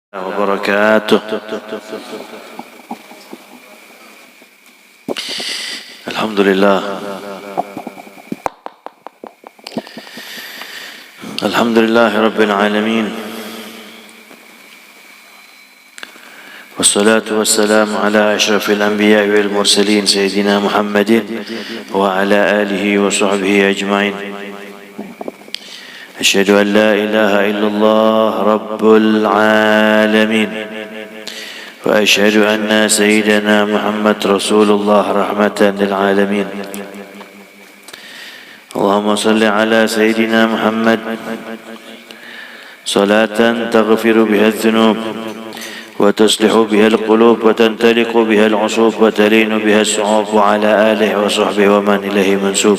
وبركاته. الحمد لله رب العالمين، والصلاة والسلام على أشرف الأنبياء والمرسلين سيدنا محمد وعلى آله وصحبه أجمعين. أشهد أن لا إله إلا الله رب العالمين، وأشهد أن سيدنا محمد رسول الله رحمة للعالمين. اللهم صل على سيدنا محمد صلاة تغفر بها الذنوب وتصلح بها القلوب وتنطلق بها العصوب وتلين بها الصعوب، وعلى آله وصحبه ومن إليه منسوب.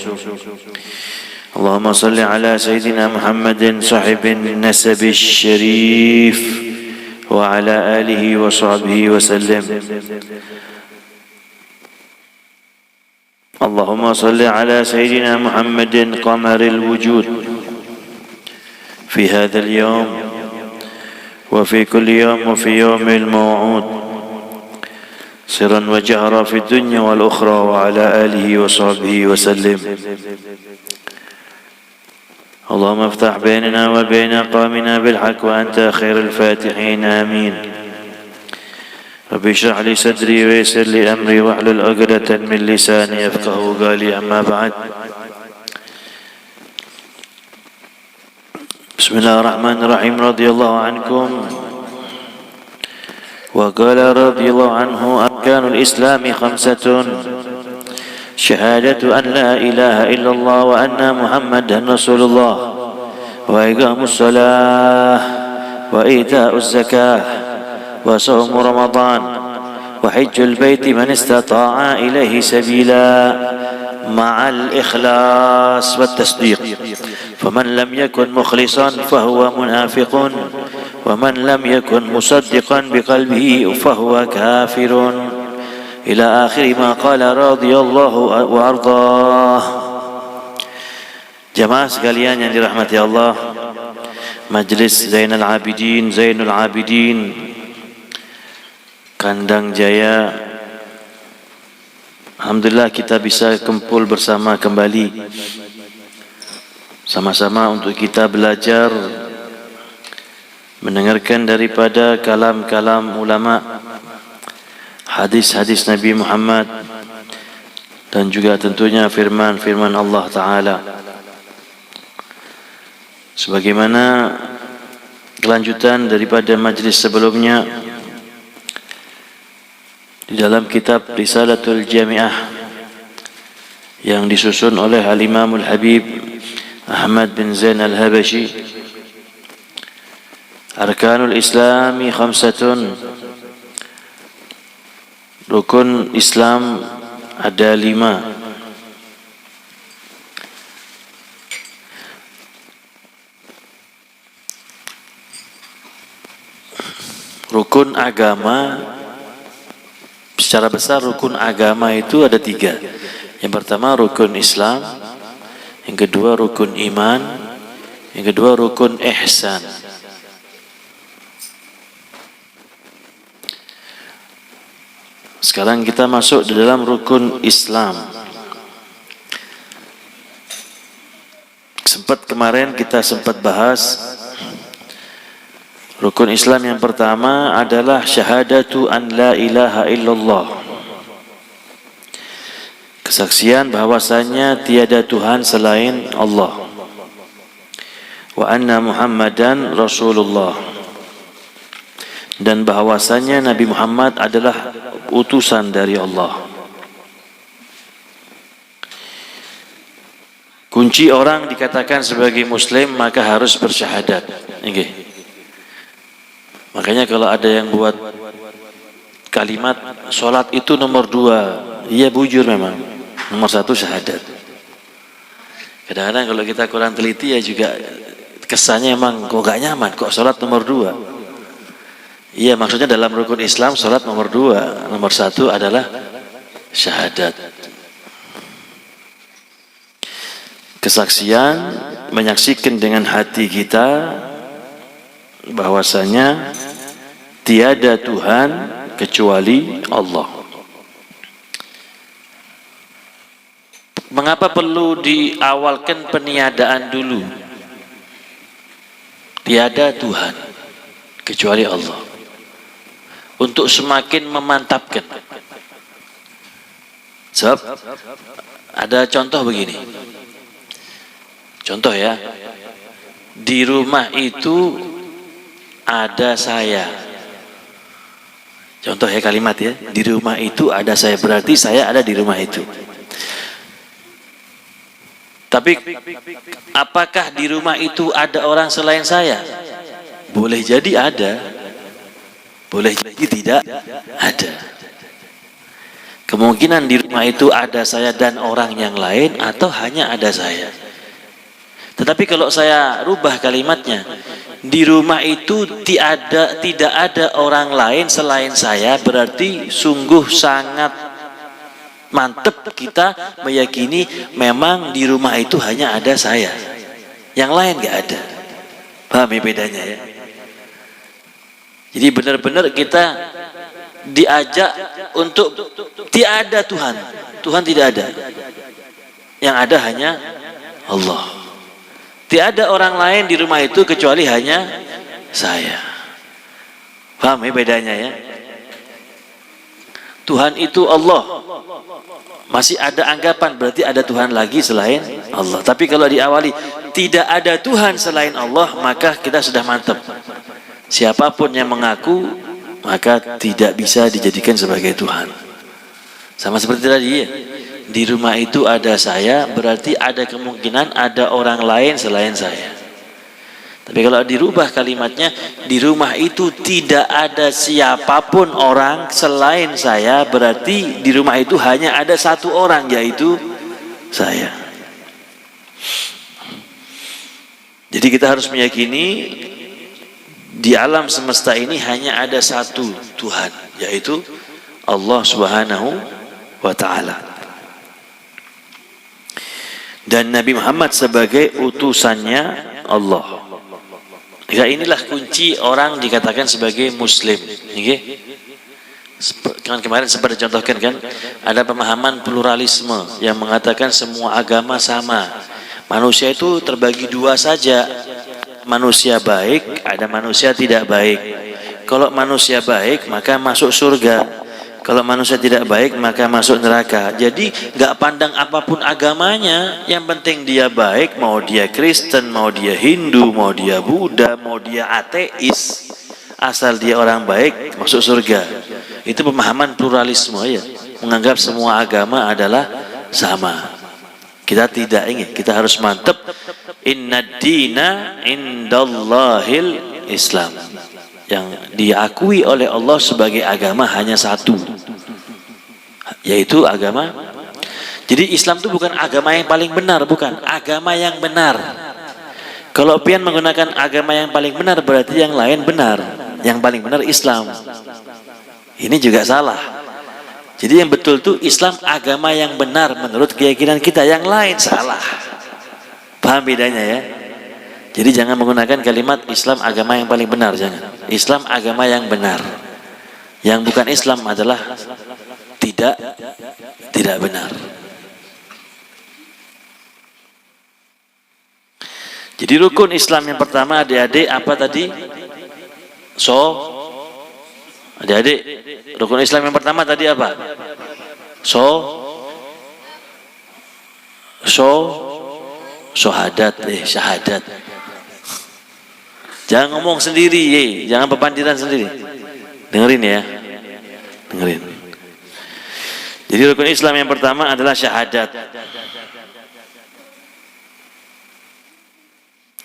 اللهم صل على سيدنا محمد صاحب النسب الشريف وعلى آله وصحبه وسلم. اللهم صل على سيدنا محمد قمر الوجود في هذا اليوم وفي كل يوم وفي يوم الموعود، سرا وجهرا في الدنيا والأخرى، وعلى آله وصحبه وسلم. اللهم افتح بيننا وبين قومنا بالحق وأنت خير الفاتحين، آمين. رب اشرح لي صدري ويسر لي أمري واحلل عقدة من لساني يفقهوا قولي، أما بعد. بسم الله الرحمن الرحيم. رضي الله عنكم. وقال رضي الله عنه: أركان الإسلام 5: شهادة أن لا إله إلا الله وأن محمدا رسول الله، وإقام الصلاة، وإيتاء الزكاة، وصوم رمضان، وحج البيت من استطاع إليه سبيلا، مع الإخلاص والتصديق. فمن لم يكن مخلصا فهو منافق، ومن لم يكن مصدقا بقلبه فهو كافر، إلى آخر ما قال رضي الله وأرضاه. Jamaah sekalian yang dirahmati Allah, Majlis Zainul Abidin Kandang Jaya, alhamdulillah kita bisa kumpul bersama kembali, sama-sama untuk kita belajar mendengarkan daripada kalam-kalam ulama, hadis-hadis Nabi Muhammad, dan juga tentunya firman-firman Allah Ta'ala. Sebagaimana kelanjutan daripada majlis sebelumnya, di dalam kitab Risalatul Jami'ah yang disusun oleh Al-Imamul Habib Ahmad bin Zain Al-Habashi, Arkanul Islami 5. Rukun Islam ada 5. Rukun agama, secara besar rukun agama itu ada 3. Yang pertama rukun Islam, yang kedua rukun iman, yang kedua rukun ihsan. Sekarang kita masuk di dalam rukun Islam. Kemarin kita sempat bahas rukun Islam yang pertama adalah syahadatu an la ilaha illallah, kesaksian bahwasanya tiada Tuhan selain Allah, wa anna Muhammadan Rasulullah, dan bahwasanya Nabi Muhammad adalah utusan dari Allah. Kunci orang dikatakan sebagai muslim maka harus bersyahadat. Okay. Makanya kalau ada yang buat kalimat sholat itu nomor 2, iya bujur memang. Nomor 1 syahadat. Kadang-kadang kalau kita kurang teliti ya juga kesannya emang kok gak nyaman, kok sholat nomor 2. Iya, maksudnya dalam rukun Islam sholat nomor 2, nomor 1 adalah syahadat. Kesaksian, menyaksikan dengan hati kita bahwasanya tiada Tuhan kecuali Allah. Mengapa perlu diawalkan peniadaan dulu? Tiada Tuhan kecuali Allah, untuk semakin memantapkan. Sebab ada contoh begini. Contoh ya, di rumah itu ada saya. Contoh ya kalimat ya, di rumah itu ada saya, berarti saya ada di rumah itu. Tapi apakah di rumah itu ada orang selain saya? Boleh jadi ada, boleh jadi tidak ada. Kemungkinan di rumah itu ada saya dan orang yang lain, atau hanya ada saya. Tetapi kalau saya rubah kalimatnya, di rumah itu tidak ada orang lain selain saya, berarti sungguh sangat mantep kita meyakini memang di rumah itu hanya ada saya, yang lain nggak ada. Paham ya bedanya ya? Jadi benar-benar kita diajak untuk tiada Tuhan. Tuhan tidak ada, yang ada hanya Allah. Tiada orang lain di rumah itu kecuali hanya saya. Paham ya bedanya ya? Tuhan itu Allah. Masih ada anggapan berarti ada Tuhan lagi selain Allah. Tapi kalau diawali tidak ada Tuhan selain Allah, maka kita sudah mantap. Siapapun yang mengaku, maka tidak bisa dijadikan sebagai Tuhan. Sama seperti tadi ya, di rumah itu ada saya, berarti ada kemungkinan ada orang lain selain saya. Tapi kalau dirubah kalimatnya, di rumah itu tidak ada siapapun orang selain saya, berarti di rumah itu hanya ada satu orang, yaitu saya. Jadi kita harus meyakini di alam semesta ini hanya ada satu Tuhan, yaitu Allah Subhanahu wa ta'ala. Dan Nabi Muhammad sebagai utusannya Allah. Ya, inilah kunci orang dikatakan sebagai Muslim. Kemarin sempat dicontohkan kan, ada pemahaman pluralisme yang mengatakan semua agama sama. Manusia itu terbagi dua saja, manusia baik, ada manusia tidak baik. Kalau manusia baik maka masuk surga, kalau manusia tidak baik maka masuk neraka. Jadi gak pandang apapun agamanya, yang penting dia baik, mau dia Kristen, mau dia Hindu, mau dia Buddha, mau dia ateis, asal dia orang baik masuk surga. Itu pemahaman pluralisme ya, menganggap semua agama adalah sama. Kita tidak ingin, kita harus mantap. Innad dina indallahil Islam. Yang diakui oleh Allah sebagai agama hanya satu, yaitu agama. Jadi Islam itu bukan agama yang paling benar, bukan, agama yang benar. Kalau pian menggunakan agama yang paling benar, berarti yang lain benar, yang paling benar Islam. Ini juga salah. Jadi yang betul tuh Islam agama yang benar menurut keyakinan kita, yang lain salah. Paham bedanya ya? Jadi jangan menggunakan kalimat Islam agama yang paling benar, jangan. Islam agama yang benar. Yang bukan Islam adalah tidak benar. Jadi rukun Islam yang pertama, adik-adik, apa tadi? Adik-adik, rukun Islam yang pertama tadi apa? Syahadat. Jangan ngomong sendiri, jangan pepandiran sendiri. Dengerin ya, dengerin. Jadi rukun Islam yang pertama adalah syahadat.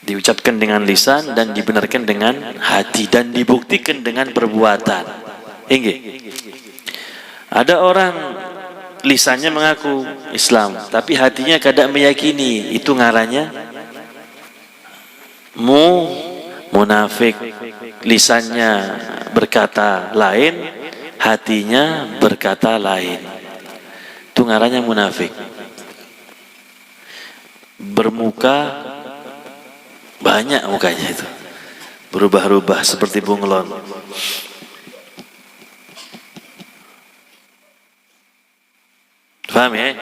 Diucapkan dengan lisan dan dibenarkan dengan hati dan dibuktikan dengan perbuatan. Ada orang lisannya mengaku Islam, tapi hatinya kadang meyakini, itu ngarannya munafik. Lisannya berkata lain, hatinya berkata lain, itu ngarannya munafik. Bermuka banyak mukanya itu, berubah-ubah seperti bunglon. Paham ya?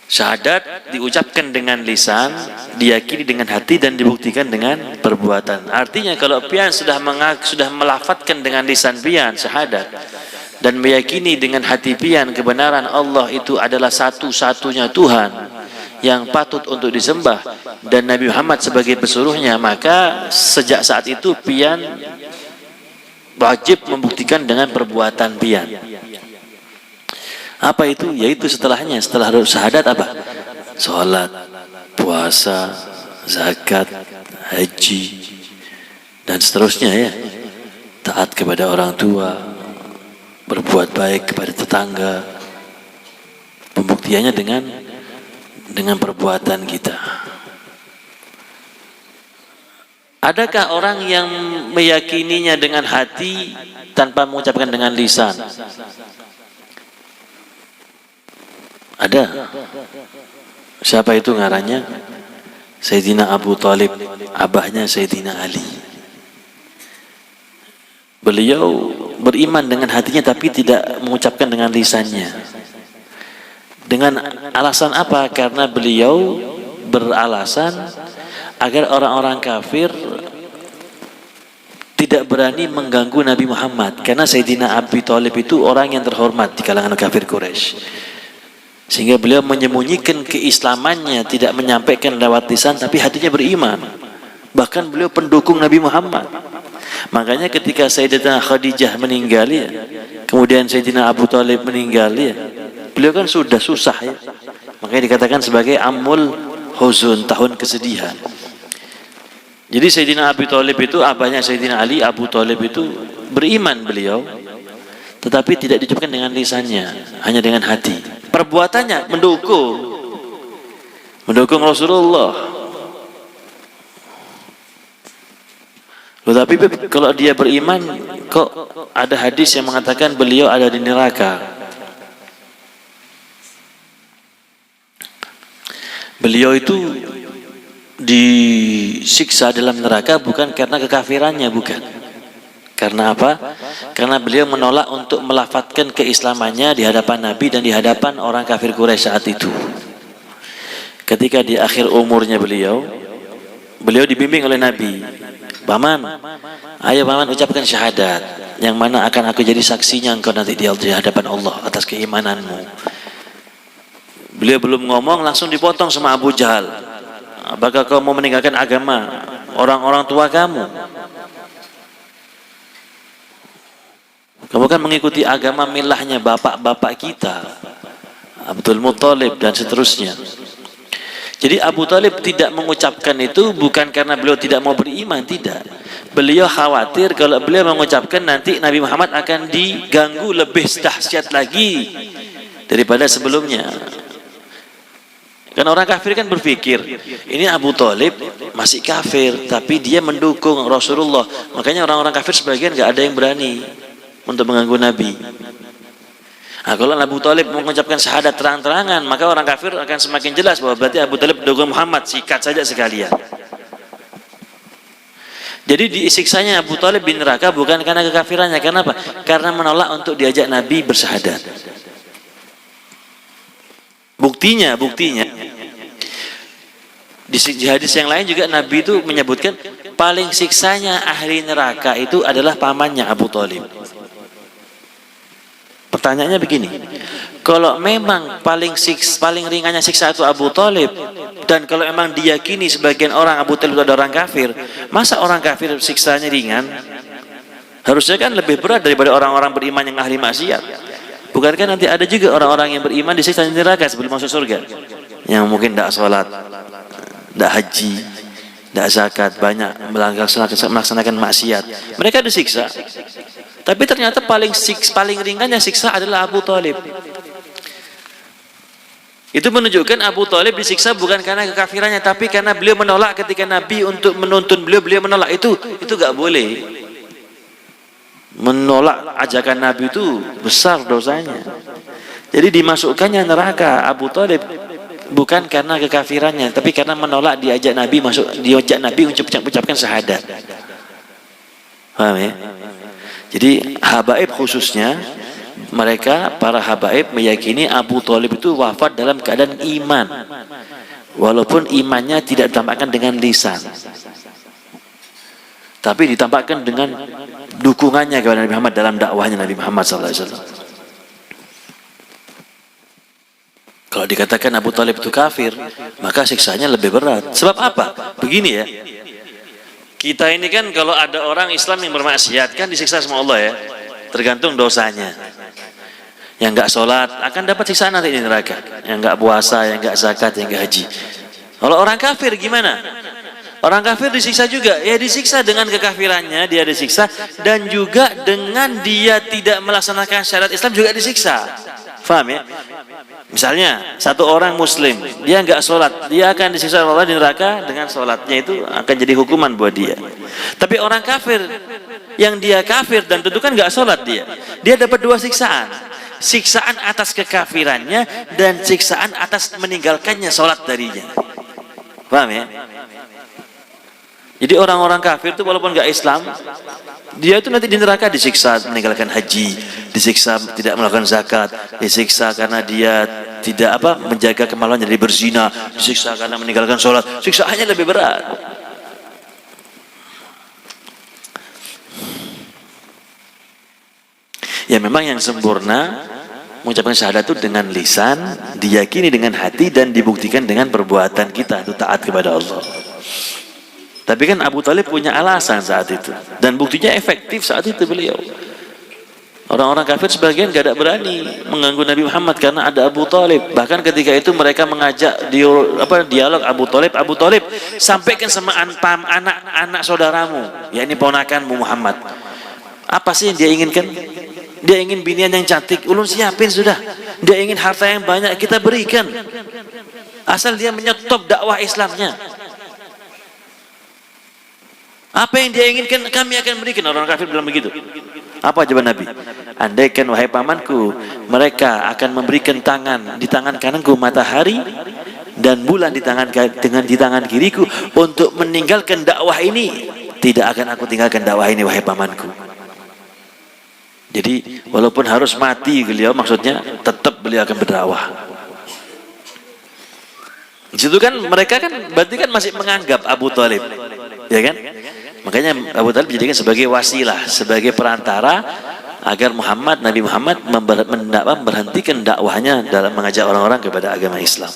Syahadat diucapkan dengan lisan, diyakini dengan hati, dan dibuktikan dengan perbuatan. Artinya kalau pian sudah melafadzkan dengan lisan pian syahadat dan meyakini dengan hati pian kebenaran Allah itu adalah satu-satunya Tuhan yang patut untuk disembah dan Nabi Muhammad sebagai pesuruhnya, maka sejak saat itu pian wajib membuktikan dengan perbuatan pian. Apa itu? Yaitu setelahnya, setelah syahadat apa? Sholat, puasa, zakat, haji, dan seterusnya ya. Taat kepada orang tua, berbuat baik kepada tetangga. Pembuktiannya dengan perbuatan kita. Adakah orang yang meyakininya dengan hati tanpa mengucapkan dengan lisan? Ada. Siapa itu ngarannya? Sayyidina Abu Thalib, abahnya Sayyidina Ali. Beliau beriman dengan hatinya tapi tidak mengucapkan dengan lisannya. Dengan alasan apa? Karena beliau beralasan agar orang-orang kafir tidak berani mengganggu Nabi Muhammad, karena Sayyidina Abu Thalib itu orang yang terhormat di kalangan kafir Quraisy. Sehingga beliau menyembunyikan keislamannya, tidak menyampaikan lewat lisan, tapi hatinya beriman. Bahkan beliau pendukung Nabi Muhammad. Makanya ketika Sayyidatina Khadijah meninggal ya, kemudian Sayyidina Abu Thalib meninggal ya, beliau kan sudah susah ya. Makanya dikatakan sebagai Ammul Huzun, tahun kesedihan. Jadi Sayyidina Abu Thalib itu abahnya Sayyidina Ali, Abu Thalib itu beriman beliau, tetapi tidak diucapkan dengan lisannya, hanya dengan hati. Perbuatannya mendukung Rasulullah. Tetapi kalau dia beriman, kok ada hadis yang mengatakan beliau ada di neraka. Beliau itu disiksa dalam neraka bukan karena kekafirannya, bukan. Karena apa? Karena beliau menolak untuk melafadzkan keislamannya di hadapan Nabi dan di hadapan orang kafir Quraisy saat itu. Ketika di akhir umurnya beliau dibimbing oleh Nabi, "Paman, ayo paman ucapkan syahadat, yang mana akan aku jadi saksinya engkau nanti di hadapan Allah atas keimananmu." Beliau belum ngomong langsung dipotong sama Abu Jahal. "Apakah kau mau meninggalkan agama orang-orang tua kamu? Kamu kan mengikuti agama milahnya bapak-bapak kita, Abdul Muthalib dan seterusnya." Jadi Abu Thalib tidak mengucapkan itu bukan karena beliau tidak mau beriman, tidak. Beliau khawatir kalau beliau mengucapkan nanti Nabi Muhammad akan diganggu lebih dahsyat lagi daripada sebelumnya. Kan orang kafir kan berpikir, ini Abu Thalib masih kafir, tapi dia mendukung Rasulullah. Makanya orang-orang kafir sebagian nggak ada yang berani untuk mengganggu Nabi. Nah, kalau Abu Thalib mengucapkan syahadat terang-terangan, maka orang kafir akan semakin jelas bahwa berarti Abu Thalib mendukung Muhammad, sikat saja sekalian. Jadi disiksanya Abu Thalib di neraka bukan karena kekafirannya, karena apa? Karena menolak untuk diajak Nabi bersyahadat. Buktinya di hadis yang lain juga Nabi itu menyebutkan paling siksanya ahli neraka itu adalah pamannya Abu Thalib. Pertanyaannya begini, kalau memang paling ringannya siksa itu Abu Thalib, dan kalau memang diyakini sebagian orang Abu Thalib itu ada orang kafir, masa orang kafir siksanya ringan? Harusnya kan lebih berat daripada orang-orang beriman yang ahli maksiat. Bukankah nanti ada juga orang-orang yang beriman disiksa di neraka sebelum masuk surga, yang mungkin tidak sholat, tidak haji, tidak zakat, banyak melaksanakan maksiat, mereka disiksa. Tapi ternyata paling ringannya siksa adalah Abu Thalib. Itu menunjukkan Abu Thalib disiksa bukan karena kekafirannya, tapi karena beliau menolak ketika Nabi untuk menuntun beliau menolak itu gak boleh. Menolak ajakan Nabi itu besar dosanya. Jadi dimasukkannya neraka Abu Thalib bukan karena kekafirannya, tapi karena menolak diajak Nabi ucapkan syahadat. Paham ya? Jadi habaib khususnya mereka para habaib meyakini Abu Thalib itu wafat dalam keadaan iman, walaupun imannya tidak ditampakkan dengan lisan, tapi ditampakkan dengan dukungannya kepada Nabi Muhammad dalam dakwahnya Nabi Muhammad SAW. Kalau dikatakan Abu Thalib itu kafir, maka siksanya lebih berat. Sebab apa? Begini ya, kita ini kan kalau ada orang Islam yang bermaksiat kan disiksa sama Allah ya, tergantung dosanya. Yang nggak sholat akan dapat siksaan nanti di neraka, yang nggak puasa, yang nggak zakat, yang nggak haji. Kalau orang kafir gimana? Orang kafir disiksa juga, ya disiksa dengan kekafirannya dia disiksa, dan juga dengan dia tidak melaksanakan syariat Islam juga disiksa. Faham ya? Misalnya satu orang muslim, dia nggak sholat, dia akan disiksa oleh Allah di neraka dengan sholatnya, itu akan jadi hukuman buat dia. Tapi orang kafir, yang dia kafir dan tentu kan nggak sholat, dia dapat dua siksaan. Siksaan atas kekafirannya dan siksaan atas meninggalkannya sholat darinya. Paham ya? Jadi orang-orang kafir itu walaupun nggak Islam, dia itu nanti di neraka disiksa meninggalkan haji, disiksa tidak melakukan zakat, disiksa karena dia tidak menjaga kemaluannya dari berzina, disiksa karena meninggalkan sholat. Siksaannya lebih berat. Ya memang yang sempurna mengucapkan syahadat itu dengan lisan, diyakini dengan hati, dan dibuktikan dengan perbuatan kita itu taat kepada Allah. Tapi kan Abu Thalib punya alasan saat itu, dan buktinya efektif saat itu beliau. Orang-orang kafir sebagian gak ada berani mengganggu Nabi Muhammad karena ada Abu Thalib. Bahkan ketika itu mereka mengajak dialog Abu Thalib, sampaikan sama anak-anak saudaramu, yakni ponakanmu Muhammad. Apa sih yang dia inginkan? Dia ingin binian yang cantik, ulun siapin sudah. Dia ingin harta yang banyak, kita berikan. Asal dia menyetop dakwah Islamnya. Apa yang dia inginkan kami akan berikan. Orang kafir bilang begitu. Apa jawaban Nabi? Andaikan wahai pamanku, mereka akan memberikan di tangan kananku matahari dan bulan di tangan kiriku untuk meninggalkan dakwah ini, tidak akan aku tinggalkan dakwah ini wahai pamanku. Jadi walaupun harus mati beliau, maksudnya tetap beliau akan berdakwah. Di situ kan mereka kan berarti kan masih menganggap Abu Thalib, ya kan? Makanya Abu Thalib dijadikan sebagai wasilah, sebagai perantara agar Nabi Muhammad memberhentikan dakwahnya dalam mengajak orang-orang kepada agama Islam.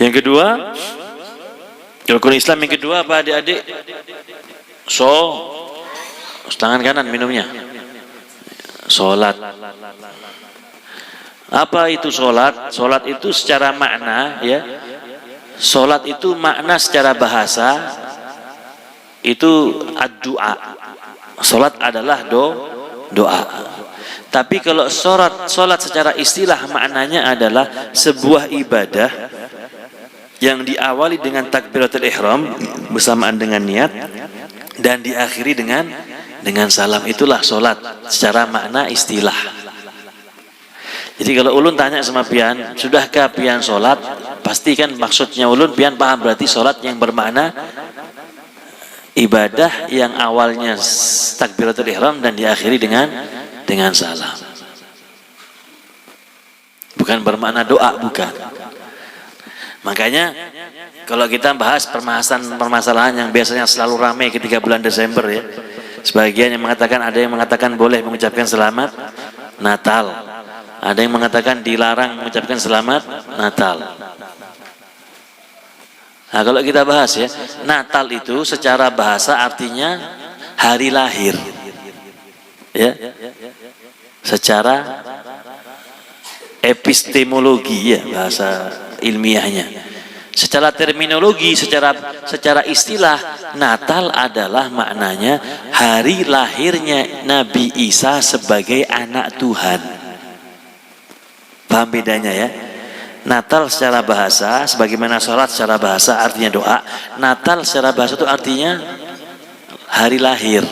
Yang kedua, rukun Islam yang kedua apa adik-adik? Tangan kanan minumnya. Sholat. Apa itu sholat? Sholat itu secara makna ya. Sholat itu makna secara bahasa itu ad-du'a. Sholat adalah doa. Tapi kalau sholat secara istilah maknanya adalah sebuah ibadah yang diawali dengan takbiratul ihram bersamaan dengan niat dan diakhiri dengan salam. Itulah sholat secara makna istilah. Jadi kalau ulun tanya sama pian, sudahkah pian sholat? Pastikan maksudnya ulun pian paham, berarti sholat yang bermakna ibadah yang awalnya takbiratul ihram dan diakhiri dengan salam. Bukan bermakna doa, bukan. Makanya kalau kita bahas permasalahan yang biasanya selalu ramai ketika bulan Desember ya, sebagian yang mengatakan, ada yang mengatakan boleh mengucapkan selamat Natal, ada yang mengatakan dilarang mengucapkan selamat Natal. Nah kalau kita bahas ya, Natal itu secara bahasa artinya hari lahir ya, secara epistemologi ya bahasa ilmiahnya. Secara terminologi, secara istilah, Natal adalah maknanya hari lahirnya Nabi Isa sebagai anak Tuhan. Paham bedanya ya? Natal secara bahasa, sebagaimana sholat secara bahasa artinya doa, Natal secara bahasa itu artinya hari lahir.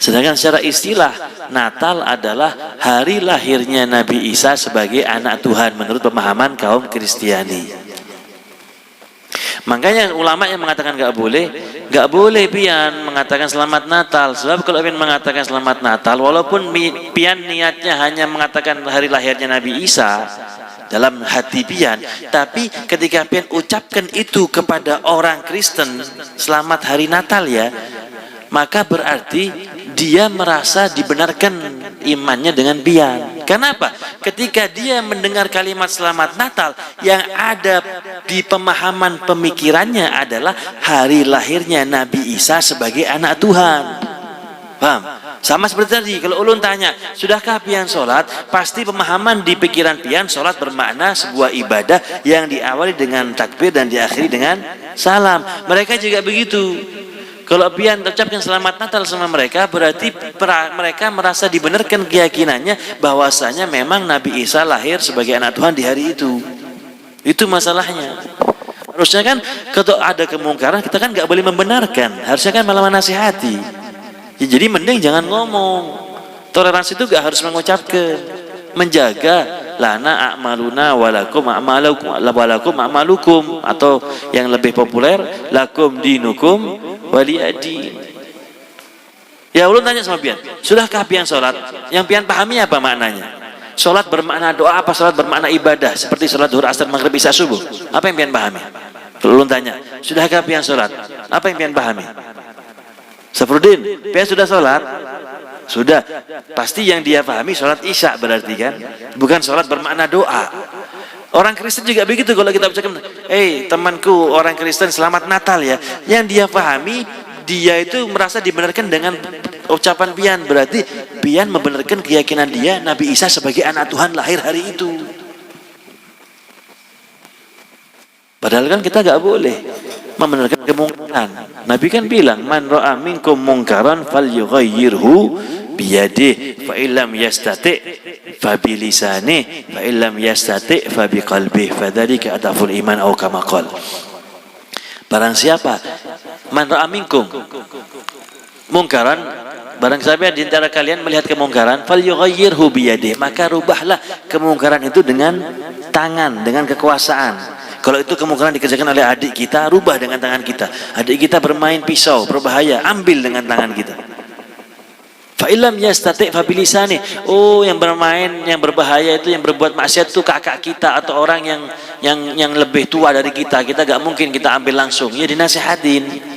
Sedangkan secara istilah, Natal adalah hari lahirnya Nabi Isa sebagai anak Tuhan menurut pemahaman kaum Kristiani. Makanya ulama yang mengatakan gak boleh, nggak boleh pian mengatakan selamat Natal, sebab kalau pian mengatakan selamat Natal, walaupun pian niatnya hanya mengatakan hari lahirnya Nabi Isa dalam hati pian, tapi ketika pian ucapkan itu kepada orang Kristen, selamat hari Natal ya, maka berarti dia merasa dibenarkan imannya dengan pian. Kenapa? Ketika dia mendengar kalimat selamat Natal, yang ada di pemahaman pemikirannya adalah hari lahirnya Nabi Isa sebagai anak Tuhan. Paham? Sama seperti tadi, kalau ulun tanya, sudahkah pian sholat? Pasti pemahaman di pikiran pian, sholat bermakna sebuah ibadah yang diawali dengan takbir dan diakhiri dengan salam. Mereka juga begitu. Kalau pian ucapkan selamat Natal sama mereka, berarti mereka merasa dibenarkan keyakinannya bahwasanya memang Nabi Isa lahir sebagai anak Tuhan di hari itu. Itu masalahnya. Harusnya kan kalau ada kemungkaran, kita kan nggak boleh membenarkan, harusnya kan malah menasihati. Ya, jadi mending jangan ngomong. Toleransi itu gak harus mengucapkan, menjaga lana a'maluna walakum a'malukum, atau yang lebih populer lakum dinukum waliyadin. Ya ulun tanya sama pian, sudahkah pian sholat? Yang pian pahami apa maknanya? Sholat bermakna doa apa sholat bermakna ibadah? Seperti sholat duhur, asar, maghrib, isya, subuh. Apa yang pian pahami? Kalau ulun tanya, sudahkah pian sholat? Apa yang pian pahami? Safruddin, pian sudah sholat? Sudah. Pasti yang dia pahami sholat isya berarti kan? Bukan sholat bermakna doa. Orang Kristen juga begitu. Kalau kita ucapkan, temanku orang Kristen selamat Natal ya, yang dia pahami, dia itu merasa dibenarkan dengan ucapan pian. Berarti pian membenarkan keyakinan dia Nabi Isa sebagai anak Tuhan lahir hari itu. Padahal kan kita gak boleh membenarkan kemungkaran. Nabi kan bilang, man ra'a minkum mungkaran falyughayyirhu biyadihi fa illam yastati fa bilisanihi fa illam yastati fa biqalbihi fadzalika adaful iman atau kama qala. Barang siapa man ra'a minkum mungkaran, barang siapa di antara kalian melihat kemungkaran, falyughayyirhu biyadihi, maka rubahlah kemungkaran itu dengan tangan, dengan kekuasaan. Kalau itu kemungkinan dikerjakan oleh adik kita, rubah dengan tangan kita. Adik kita bermain pisau, berbahaya, ambil dengan tangan kita. Fa illam yastati' fa bilisani. Oh, yang bermain, yang berbahaya itu, yang berbuat maksiat itu kakak kita atau orang yang lebih tua dari kita. Kita gak mungkin kita ambil langsung. Ya dinasihatin.